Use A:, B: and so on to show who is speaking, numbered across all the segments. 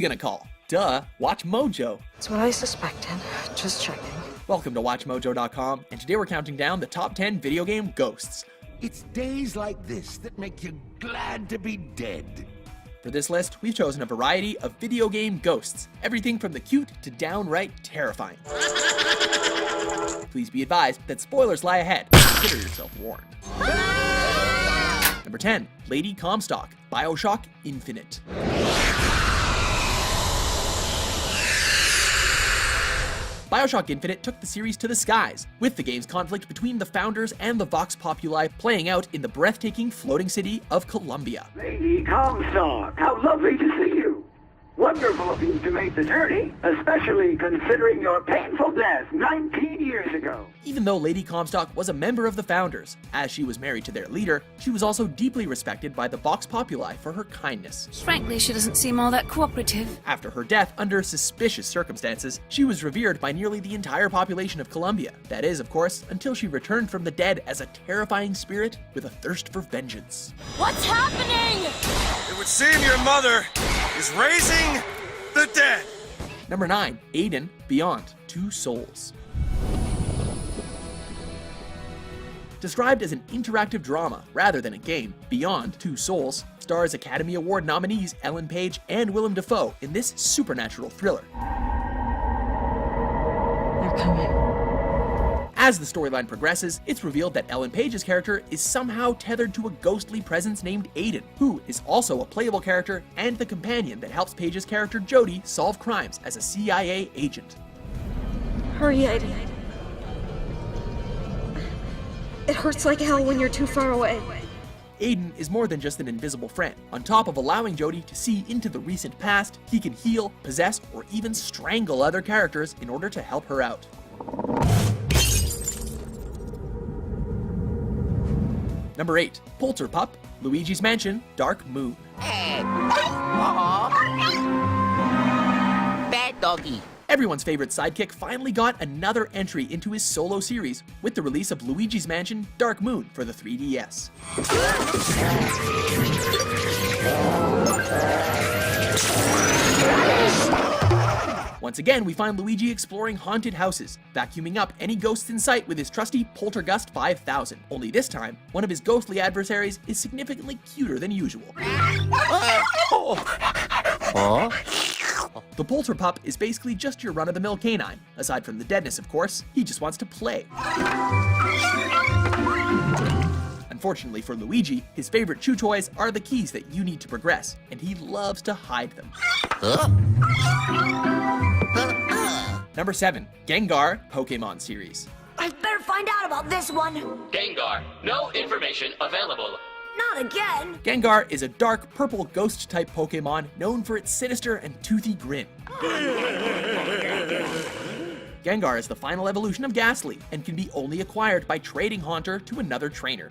A: gonna call? Duh, WatchMojo.
B: That's what I suspected. Just checking.
A: Welcome to WatchMojo.com, and today we're counting down the top 10 video game ghosts.
C: It's days like this that make you glad to be dead.
A: For this list, we've chosen a variety of video game ghosts, everything from the cute to downright terrifying. Please be advised that spoilers lie ahead. Consider yourself warned. Number 10, Lady Comstock, BioShock Infinite. BioShock Infinite took the series to the skies, with the game's conflict between the founders and the Vox Populi playing out in the breathtaking floating city of Columbia.
D: Lady Comstock, how lovely to see you. Wonderful of you to make the journey, especially considering your painful death 19 years ago.
A: Even though Lady Comstock was a member of the founders, as she was married to their leader, she was also deeply respected by the Vox Populi for her kindness.
E: Frankly, she doesn't seem all that cooperative.
A: After her death under suspicious circumstances, she was revered by nearly the entire population of Columbia. That is, of course, until she returned from the dead as a terrifying spirit with a thirst for vengeance.
E: What's happening?
F: It would seem your mother is raising the dead.
A: Number 9, Aiden Beyond Two Souls. Described as an interactive drama rather than a game, Beyond Two Souls stars Academy Award nominees Ellen Page and Willem Dafoe in this supernatural thriller.
B: They're coming.
A: As the storyline progresses, it's revealed that Ellen Page's character is somehow tethered to a ghostly presence named Aiden, who is also a playable character and the companion that helps Page's character Jodie solve crimes as a CIA agent.
B: Hurry, Aiden. It hurts like hell when you're too far away.
A: Aiden is more than just an invisible friend. On top of allowing Jodie to see into the recent past, he can heal, possess, or even strangle other characters in order to help her out. Number 8, Polterpup, Luigi's Mansion, Dark Moon.
G: Bad doggy.
A: Everyone's favorite sidekick finally got another entry into his solo series with the release of Luigi's Mansion, Dark Moon for the 3DS. Once again, we find Luigi exploring haunted houses, vacuuming up any ghosts in sight with his trusty Poltergust 5000. Only this time, one of his ghostly adversaries is significantly cuter than usual. The Polterpup is basically just your run-of-the-mill canine. Aside from the deadness, of course, he just wants to play. Unfortunately for Luigi, his favorite chew toys are the keys that you need to progress, and he loves to hide them. Number 7, Gengar Pokemon series.
H: I better find out about this one.
I: Gengar, no information available.
H: Not again.
A: Gengar is a dark purple ghost-type Pokemon known for its sinister and toothy grin. Gengar is the final evolution of Ghastly and can be only acquired by trading Haunter to another trainer.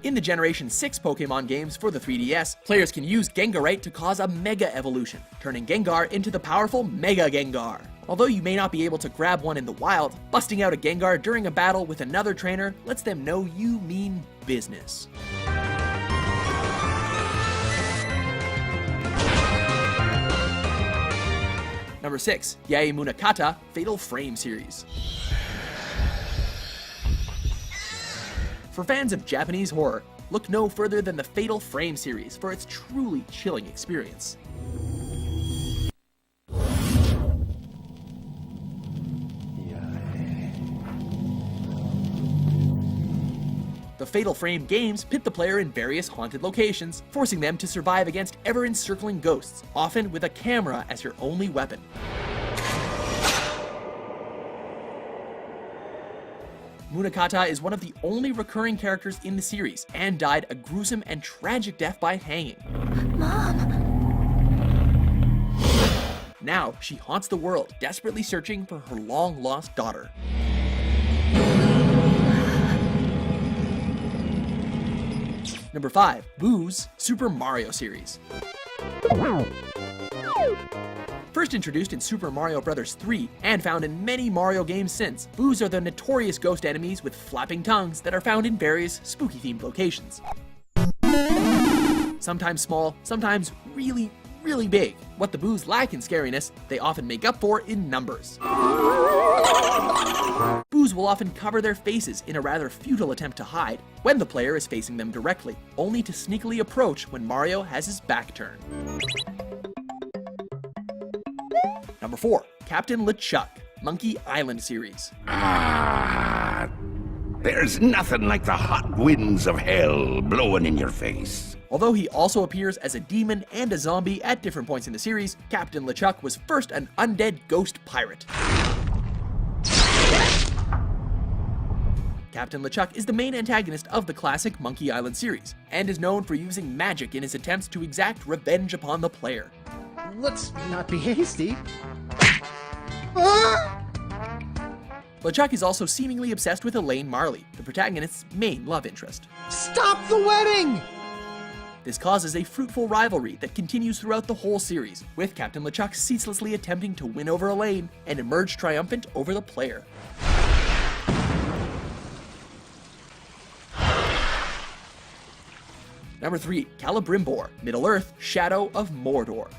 A: In the Generation 6 Pokemon games for the 3DS, players can use Gengarite to cause a Mega Evolution, turning Gengar into the powerful Mega Gengar. Although you may not be able to grab one in the wild, busting out a Gengar during a battle with another trainer lets them know you mean business. Number 6, Yae Munakata Fatal Frame series. For fans of Japanese horror, look no further than the Fatal Frame series for its truly chilling experience. The Fatal Frame games pit the player in various haunted locations, forcing them to survive against ever-encircling ghosts, often with a camera as your only weapon. Munakata is one of the only recurring characters in the series, and died a gruesome and tragic death by hanging.
H: Mom.
A: Now, she haunts the world, desperately searching for her long-lost daughter. Number 5, Boo's Super Mario series. First introduced in Super Mario Bros. 3 and found in many Mario games since, Boos are the notorious ghost enemies with flapping tongues that are found in various spooky-themed locations. sometimes small, sometimes really, really big. What the boos lack in scariness, they often make up for in numbers. Boos will often cover their faces in a rather futile attempt to hide when the player is facing them directly, only to sneakily approach when Mario has his back turned. Number 4. Captain LeChuck, Monkey Island series.
C: There's nothing like the hot winds of hell blowing in your face.
A: Although he also appears as a demon and a zombie at different points in the series, Captain LeChuck was first an undead ghost pirate. Captain LeChuck is the main antagonist of the classic Monkey Island series, and is known for using magic in his attempts to exact revenge upon the player.
G: Let's not be hasty.
A: LeChuck is also seemingly obsessed with Elaine Marley, the protagonist's main love interest.
G: Stop the wedding!
A: This causes a fruitful rivalry that continues throughout the whole series, with Captain LeChuck ceaselessly attempting to win over Elaine and emerge triumphant over the player. Number 3. Celebrimbor, Middle-earth, Shadow of Mordor.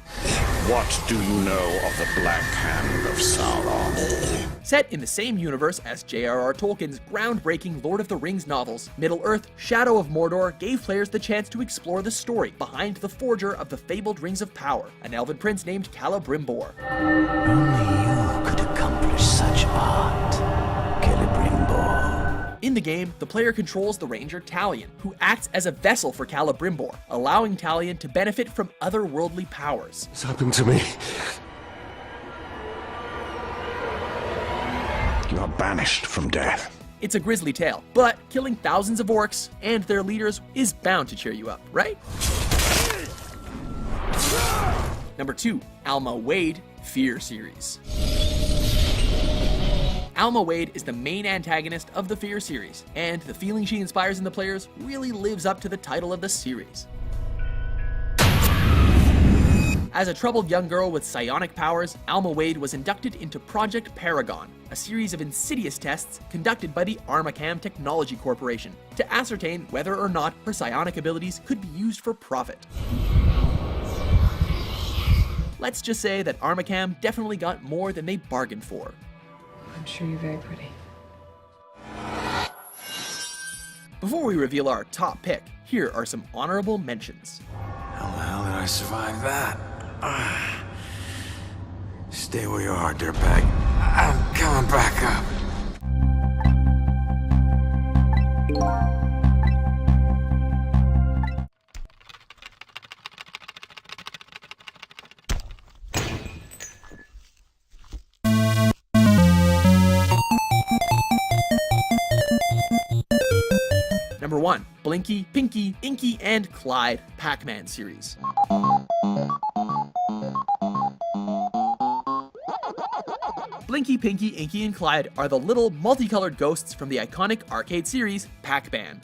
C: What do you know of the Black Hand of Sauron?
A: Set in the same universe as J.R.R. Tolkien's groundbreaking Lord of the Rings novels, Middle-earth, Shadow of Mordor gave players the chance to explore the story behind the forger of the fabled Rings of Power, an elven prince named Celebrimbor.
J: Only you could accomplish such art, Celebrimbor.
A: In the game, the player controls the ranger Talion, who acts as a vessel for Celebrimbor, allowing Talion to benefit from otherworldly powers.
C: What's happened to me? You are banished from death.
A: It's a grisly tale, but killing thousands of orcs and their leaders is bound to cheer you up, right? Number 2. Alma Wade, Fear series. Alma Wade is the main antagonist of the Fear series, and the feeling she inspires in the players really lives up to the title of the series. As a troubled young girl with psionic powers, Alma Wade was inducted into Project Paragon, a series of insidious tests conducted by the Armacam Technology Corporation to ascertain whether or not her psionic abilities could be used for profit. Let's just say that Armacam definitely got more than they bargained for.
B: I'm sure you're very pretty.
A: Before we reveal our top pick, here are some honorable mentions.
F: How the hell did I survive that? Stay where you are, dirtbag. I'm coming back up.
A: Number 1. Blinky, Pinky, Inky, and Clyde Pac-Man series. Blinky, Pinky, Inky, and Clyde are the little multicolored ghosts from the iconic arcade series Pac-Man.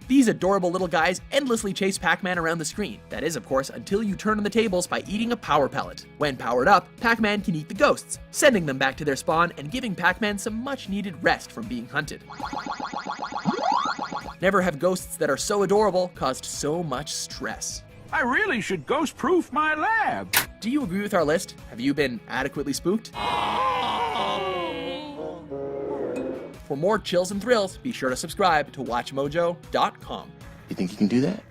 A: These adorable little guys endlessly chase Pac-Man around the screen. That is, of course, until you turn on the tables by eating a power pellet. When powered up, Pac-Man can eat the ghosts, sending them back to their spawn and giving Pac-Man some much-needed rest from being hunted. Never have ghosts that are so adorable caused so much stress.
K: I really should ghost-proof my lab.
A: Do you agree with our list? Have you been adequately spooked? For more chills and thrills, be sure to subscribe to WatchMojo.com.
J: You think you can do that?